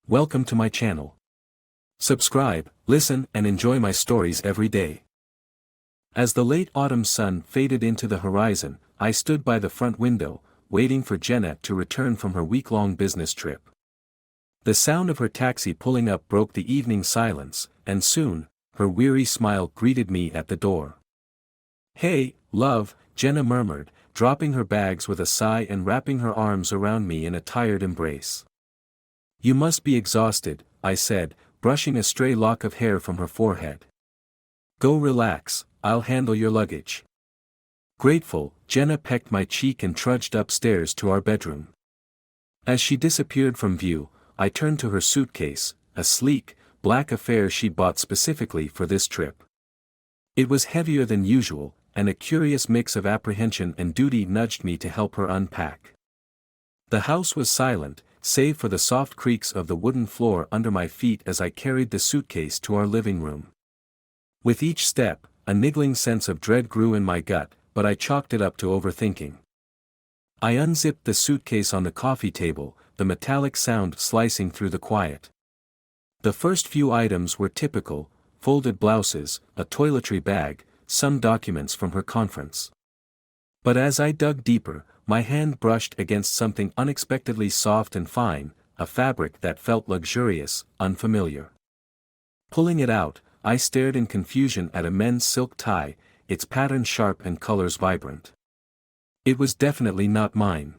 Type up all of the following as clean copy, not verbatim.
Welcome to my channel. Subscribe, listen and enjoy my stories every day. As the late autumn sun faded into the horizon, I stood by the front window, waiting for Jenna to return from her week-long business trip. The sound of her taxi pulling up broke the evening silence, and soon, her weary smile greeted me at the door. "Hey, love," Jenna murmured, dropping her bags with a sigh and wrapping her arms around me in a tired embrace. "You must be exhausted," I said, brushing a stray lock of hair from her forehead. "Go relax, I'll handle your luggage." Grateful, Jenna pecked my cheek and trudged upstairs to our bedroom. As she disappeared from view, I turned to her suitcase, a sleek, black affair she'd bought specifically for this trip. It was heavier than usual, and a curious mix of apprehension and duty nudged me to help her unpack. The house was silent, save for the soft creaks of the wooden floor under my feet as I carried the suitcase to our living room. With each step, a niggling sense of dread grew in my gut, but I chalked it up to overthinking. I unzipped the suitcase on the coffee table, the metallic sound slicing through the quiet. The first few items were typical: folded blouses, a toiletry bag, some documents from her conference. But as I dug deeper, my hand brushed against something unexpectedly soft and fine, a fabric that felt luxurious, unfamiliar. Pulling it out, I stared in confusion at a men's silk tie, its pattern sharp and colors vibrant. It was definitely not mine.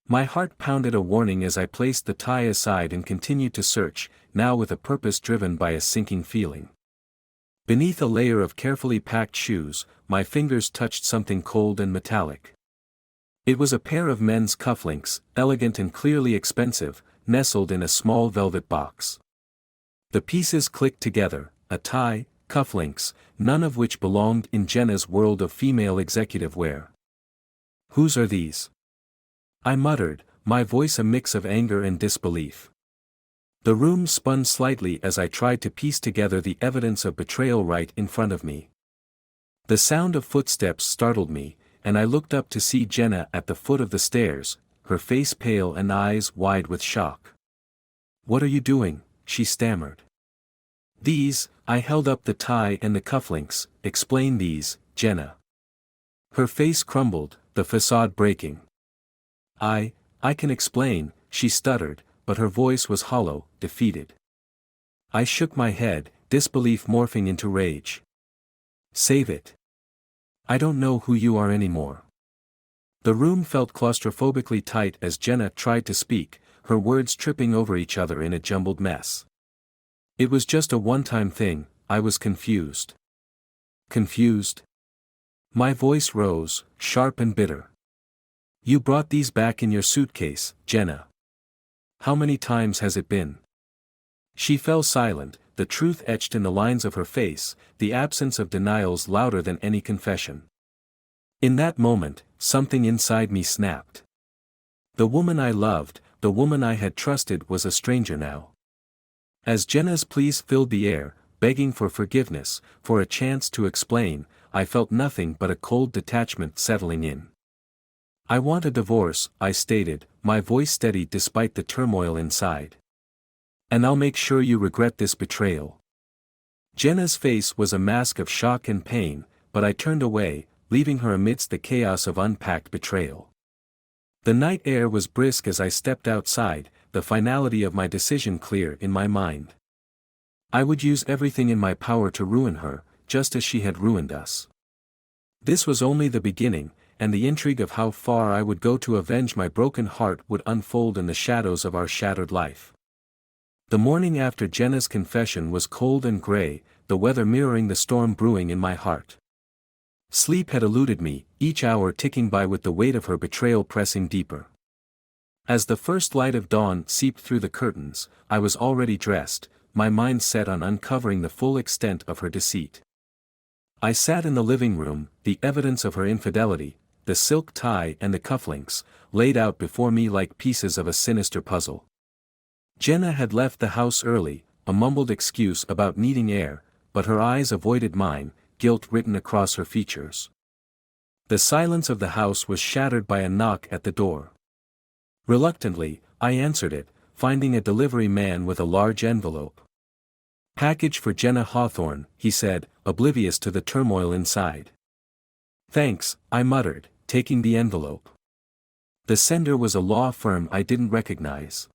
My heart pounded a warning as I placed the tie aside and continued to search, now with a purpose driven by a sinking feeling. Beneath a layer of carefully packed shoes, my fingers touched something cold and metallic. It was a pair of men's cufflinks, elegant and clearly expensive, nestled in a small velvet box. The pieces clicked together, a tie, cufflinks, none of which belonged in Jenna's world of female executive wear. "Whose are these?" I muttered, my voice a mix of anger and disbelief. The room spun slightly as I tried to piece together the evidence of betrayal right in front of me. The sound of footsteps startled me, and I looked up to see Jenna at the foot of the stairs, her face pale and eyes wide with shock. "What are you doing?" she stammered. "These," I held up the tie and the cufflinks. "Explain these, Jenna." Her face crumbled, the facade breaking. I can explain," she stuttered, but her voice was hollow, defeated. I shook my head, disbelief morphing into rage. "Save it. I don't know who you are anymore." The room felt claustrophobically tight as Jenna tried to speak, her words tripping over each other in a jumbled mess. "It was just a one-time thing," I was confused. "Confused?" My voice rose, sharp and bitter. "You brought these back in your suitcase, Jenna. How many times has it been?" She fell silent, the truth etched in the lines of her face, the absence of denials louder than any confession. In that moment, something inside me snapped. The woman I loved, the woman I had trusted, was a stranger now. As Jenna's pleas filled the air, begging for forgiveness, for a chance to explain, I felt nothing but a cold detachment settling in. "I want a divorce," I stated, my voice steady despite the turmoil inside. "And I'll make sure you regret this betrayal." Jenna's face was a mask of shock and pain, but I turned away, leaving her amidst the chaos of unpacked betrayal. The night air was brisk as I stepped outside, the finality of my decision clear in my mind. I would use everything in my power to ruin her, just as she had ruined us. This was only the beginning, and the intrigue of how far I would go to avenge my broken heart would unfold in the shadows of our shattered life. The morning after Jenna's confession was cold and gray, the weather mirroring the storm brewing in my heart. Sleep had eluded me, each hour ticking by with the weight of her betrayal pressing deeper. As the first light of dawn seeped through the curtains, I was already dressed, my mind set on uncovering the full extent of her deceit. I sat in the living room, the evidence of her infidelity, the silk tie and the cufflinks, laid out before me like pieces of a sinister puzzle. Jenna had left the house early, a mumbled excuse about needing air, but her eyes avoided mine, guilt written across her features. The silence of the house was shattered by a knock at the door. Reluctantly, I answered it, finding a delivery man with a large envelope. "Package for Jenna Hawthorne," he said, oblivious to the turmoil inside. "Thanks," I muttered, taking the envelope. The sender was a law firm I didn't recognize.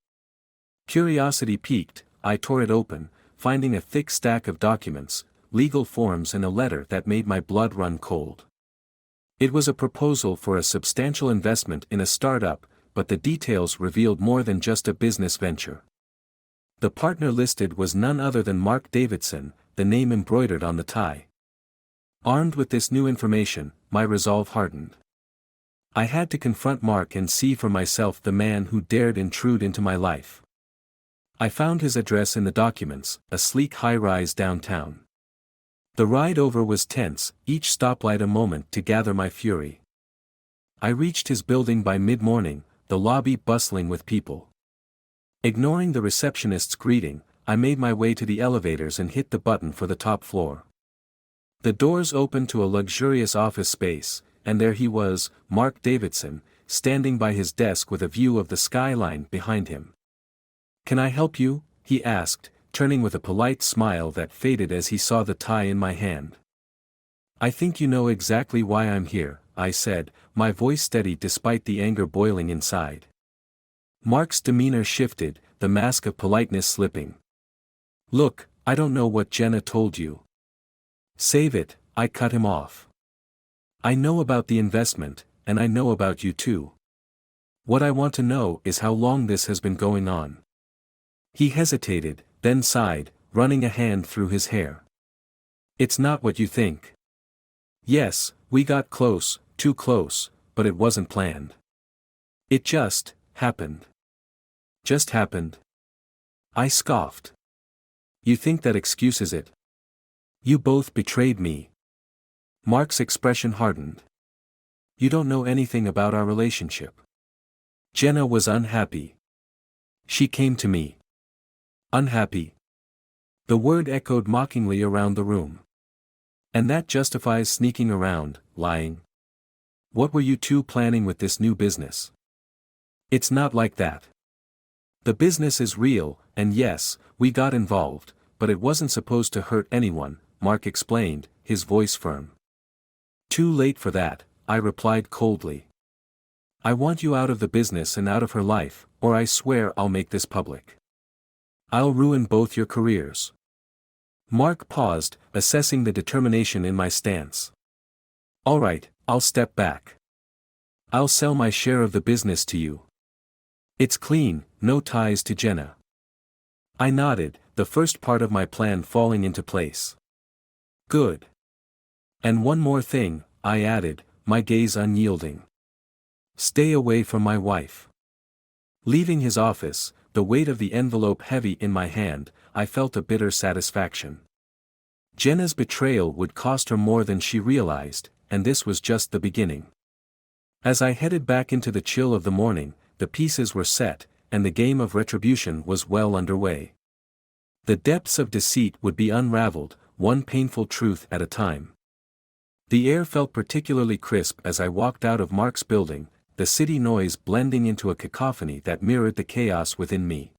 Curiosity piqued, I tore it open, finding a thick stack of documents, legal forms and a letter that made my blood run cold. It was a proposal for a substantial investment in a startup, but the details revealed more than just a business venture. The partner listed was none other than Mark Davidson, the name embroidered on the tie. Armed with this new information, my resolve hardened. I had to confront Mark and see for myself the man who dared intrude into my life. I found his address in the documents, a sleek high-rise downtown. The ride over was tense, each stoplight a moment to gather my fury. I reached his building by mid-morning, the lobby bustling with people. Ignoring the receptionist's greeting, I made my way to the elevators and hit the button for the top floor. The doors opened to a luxurious office space, and there he was, Mark Davidson, standing by his desk with a view of the skyline behind him. "Can I help you?" he asked, turning with a polite smile that faded as he saw the tie in my hand. "I think you know exactly why I'm here," I said, my voice steady despite the anger boiling inside. Mark's demeanor shifted, the mask of politeness slipping. "Look, I don't know what Jenna told you." "Save it," I cut him off. "I know about the investment, and I know about you too. What I want to know is how long this has been going on." He hesitated, then sighed, running a hand through his hair. "It's not what you think. Yes, we got close, too close, but it wasn't planned. It just happened." "Just happened?" I scoffed. "You think that excuses it? You both betrayed me." Mark's expression hardened. "You don't know anything about our relationship. Jenna was unhappy. She came to me." "Unhappy?" The word echoed mockingly around the room. "And that justifies sneaking around, lying? What were you two planning with this new business?" "It's not like that. The business is real, and yes, we got involved, but it wasn't supposed to hurt anyone," Mark explained, his voice firm. "Too late for that," I replied coldly. "I want you out of the business and out of her life, or I swear I'll make this public. I'll ruin both your careers." Mark paused, assessing the determination in my stance. "All right, I'll step back. I'll sell my share of the business to you. It's clean, no ties to Jenna." I nodded, the first part of my plan falling into place. "Good. And one more thing," I added, my gaze unyielding. "Stay away from my wife." Leaving his office, the weight of the envelope heavy in my hand, I felt a bitter satisfaction. Jenna's betrayal would cost her more than she realized, and this was just the beginning. As I headed back into the chill of the morning, the pieces were set, and the game of retribution was well underway. The depths of deceit would be unraveled, one painful truth at a time. The air felt particularly crisp as I walked out of Mark's building, the city noise blending into a cacophony that mirrored the chaos within me.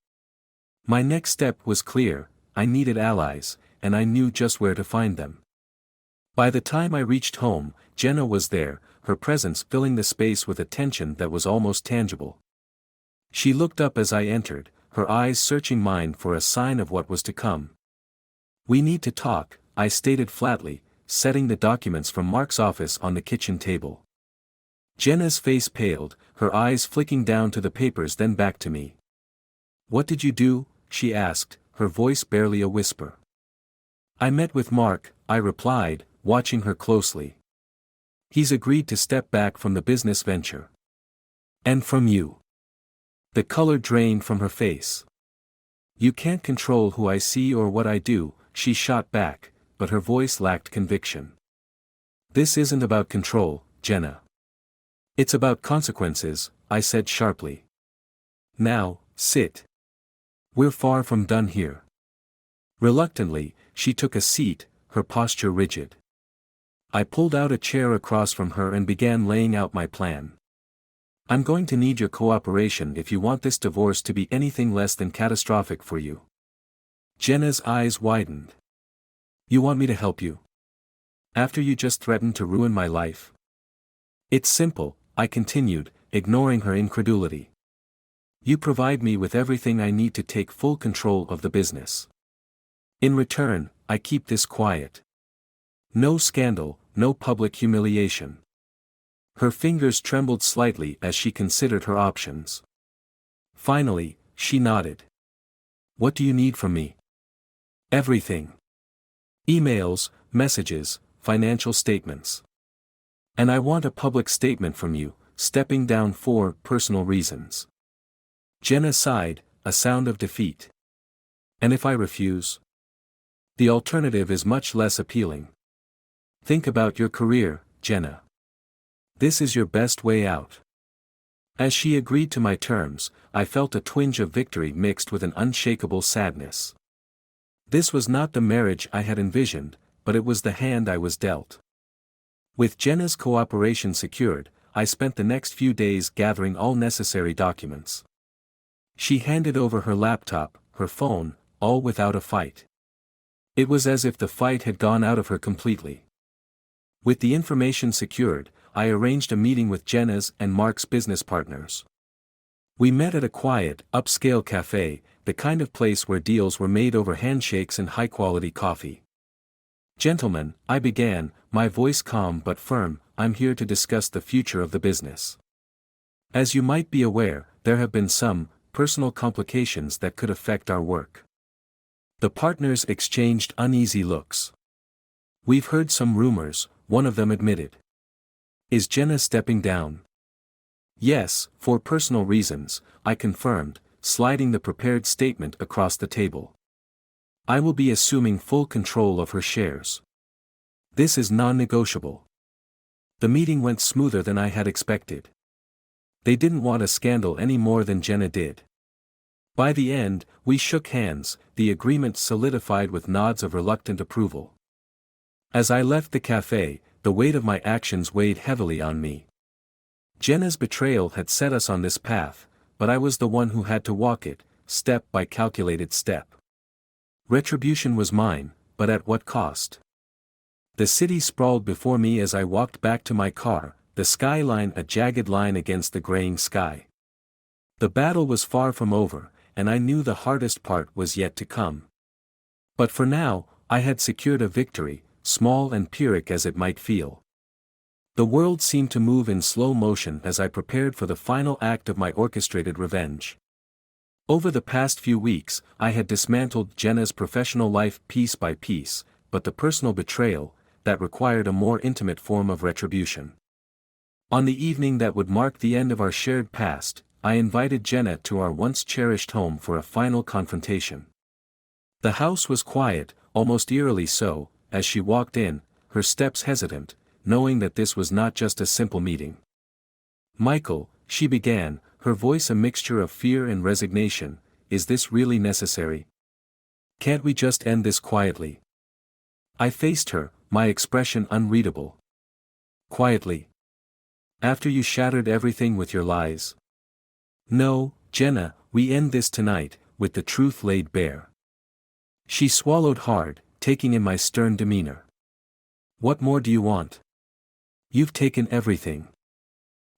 My next step was clear: I needed allies, and I knew just where to find them. By the time I reached home, Jenna was there, her presence filling the space with a tension that was almost tangible. She looked up as I entered, her eyes searching mine for a sign of what was to come. "We need to talk," I stated flatly, setting the documents from Mark's office on the kitchen table. Jenna's face paled, her eyes flicking down to the papers then back to me. "What did you do?" she asked, her voice barely a whisper. "I met with Mark," I replied, watching her closely. "He's agreed to step back from the business venture." "And from you?" The color drained from her face. "You can't control who I see or what I do," she shot back, but her voice lacked conviction. "This isn't about control, Jenna. It's about consequences," I said sharply. "Now, sit. We're far from done here." Reluctantly, she took a seat, her posture rigid. I pulled out a chair across from her and began laying out my plan. I'm going to need your cooperation if you want this divorce to be anything less than catastrophic for you. Jenna's eyes widened. You want me to help you? After you just threatened to ruin my life? It's simple, I continued, ignoring her incredulity. You provide me with everything I need to take full control of the business. In return, I keep this quiet. No scandal, no public humiliation. Her fingers trembled slightly as she considered her options. Finally, she nodded. What do you need from me? Everything. Emails, messages, financial statements. And I want a public statement from you, stepping down for personal reasons. Jenna sighed, a sound of defeat. And if I refuse? The alternative is much less appealing. Think about your career, Jenna. This is your best way out. As she agreed to my terms, I felt a twinge of victory mixed with an unshakable sadness. This was not the marriage I had envisioned, but it was the hand I was dealt. With Jenna's cooperation secured, I spent the next few days gathering all necessary documents. She handed over her laptop, her phone, all without a fight. It was as if the fight had gone out of her completely. With the information secured, I arranged a meeting with Jenna's and Mark's business partners. We met at a quiet, upscale cafe, the kind of place where deals were made over handshakes and high-quality coffee. Gentlemen, I began, my voice calm but firm, I'm here to discuss the future of the business. As you might be aware, there have been some personal complications that could affect our work. The partners exchanged uneasy looks. We've heard some rumors, one of them admitted. Is Jenna stepping down? Yes, for personal reasons, I confirmed, sliding the prepared statement across the table. I will be assuming full control of her shares. This is non-negotiable. The meeting went smoother than I had expected. They didn't want a scandal any more than Jenna did. By the end, we shook hands, the agreement solidified with nods of reluctant approval. As I left the cafe, the weight of my actions weighed heavily on me. Jenna's betrayal had set us on this path, but I was the one who had to walk it, step by calculated step. Retribution was mine, but at what cost? The city sprawled before me as I walked back to my car, the skyline a jagged line against the graying sky. The battle was far from over, and I knew the hardest part was yet to come. But for now, I had secured a victory, small and pyrrhic as it might feel. The world seemed to move in slow motion as I prepared for the final act of my orchestrated revenge. Over the past few weeks, I had dismantled Jenna's professional life piece by piece, but the personal betrayal, that required a more intimate form of retribution. On the evening that would mark the end of our shared past, I invited Jenna to our once cherished home for a final confrontation. The house was quiet, almost eerily so, as she walked in, her steps hesitant, knowing that this was not just a simple meeting. Michael, she began, her voice a mixture of fear and resignation, is this really necessary? Can't we just end this quietly? I faced her, my expression unreadable. Quietly. After you shattered everything with your lies? No, Jenna, we end this tonight, with the truth laid bare. She swallowed hard, taking in my stern demeanor. What more do you want? You've taken everything.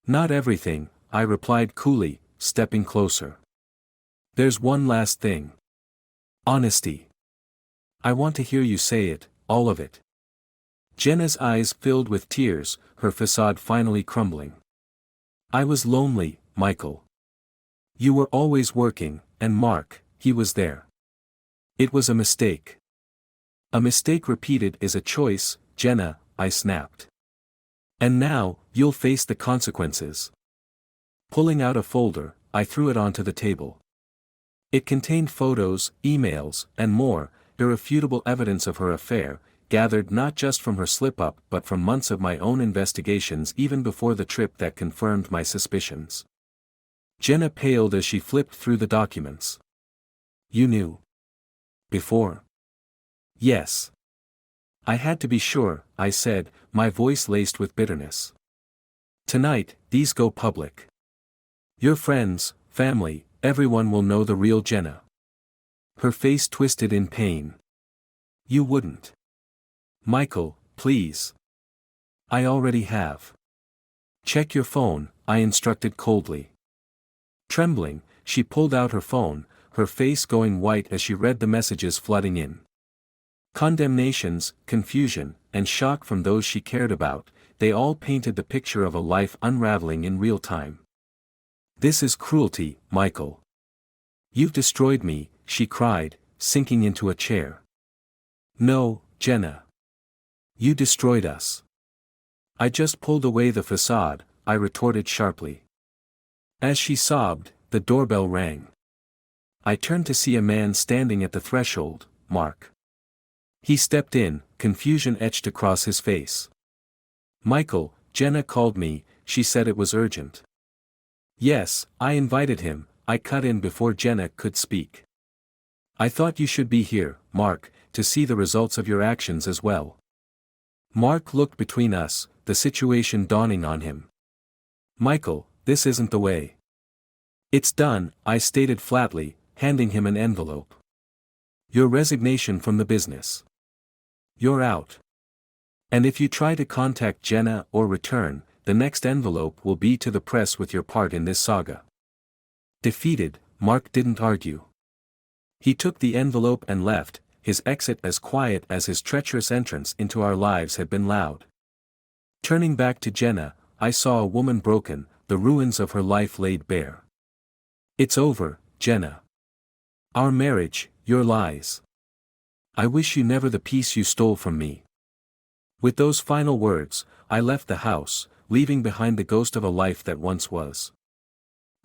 Not everything, I replied coolly, stepping closer. There's one last thing. Honesty. I want to hear you say it, all of it. Jenna's eyes filled with tears, her facade finally crumbling. I was lonely, Michael. You were always working, and Mark, he was there. It was a mistake. A mistake repeated is a choice, Jenna, I snapped. And now, you'll face the consequences. Pulling out a folder, I threw it onto the table. It contained photos, emails, and more, irrefutable evidence of her affair, gathered not just from her slip-up but from months of my own investigations even before the trip that confirmed my suspicions. Jenna paled as she flipped through the documents. You knew. Before? Yes. I had to be sure, I said, my voice laced with bitterness. Tonight, these go public. Your friends, family, everyone will know the real Jenna. Her face twisted in pain. You wouldn't. Michael, please. I already have. Check your phone, I instructed coldly. Trembling, she pulled out her phone, her face going white as she read the messages flooding in. Condemnations, confusion, and shock from those she cared about, they all painted the picture of a life unraveling in real time. This is cruelty, Michael. You've destroyed me, she cried, sinking into a chair. No, Jenna. You destroyed us. I just pulled away the facade, I retorted sharply. As she sobbed, the doorbell rang. I turned to see a man standing at the threshold, Mark. He stepped in, confusion etched across his face. Michael, Jenna called me, she said it was urgent. Yes, I invited him, I cut in before Jenna could speak. I thought you should be here, Mark, to see the results of your actions as well. Mark looked between us, the situation dawning on him. Michael, this isn't the way. It's done, I stated flatly, handing him an envelope. Your resignation from the business. You're out. And if you try to contact Jenna or return, the next envelope will be to the press with your part in this saga. Defeated, Mark didn't argue. He took the envelope and left, his exit as quiet as his treacherous entrance into our lives had been loud. Turning back to Jenna, I saw a woman broken, the ruins of her life laid bare. It's over, Jenna. Our marriage, your lies. I wish you never the peace you stole from me. With those final words, I left the house, leaving behind the ghost of a life that once was.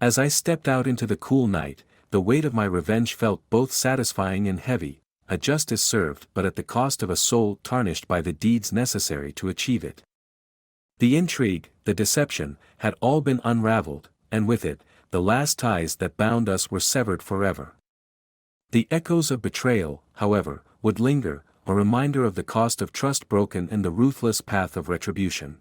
As I stepped out into the cool night, the weight of my revenge felt both satisfying and heavy, a justice served but at the cost of a soul tarnished by the deeds necessary to achieve it. The intrigue, the deception, had all been unraveled, and with it, the last ties that bound us were severed forever. The echoes of betrayal, however, would linger, a reminder of the cost of trust broken and the ruthless path of retribution.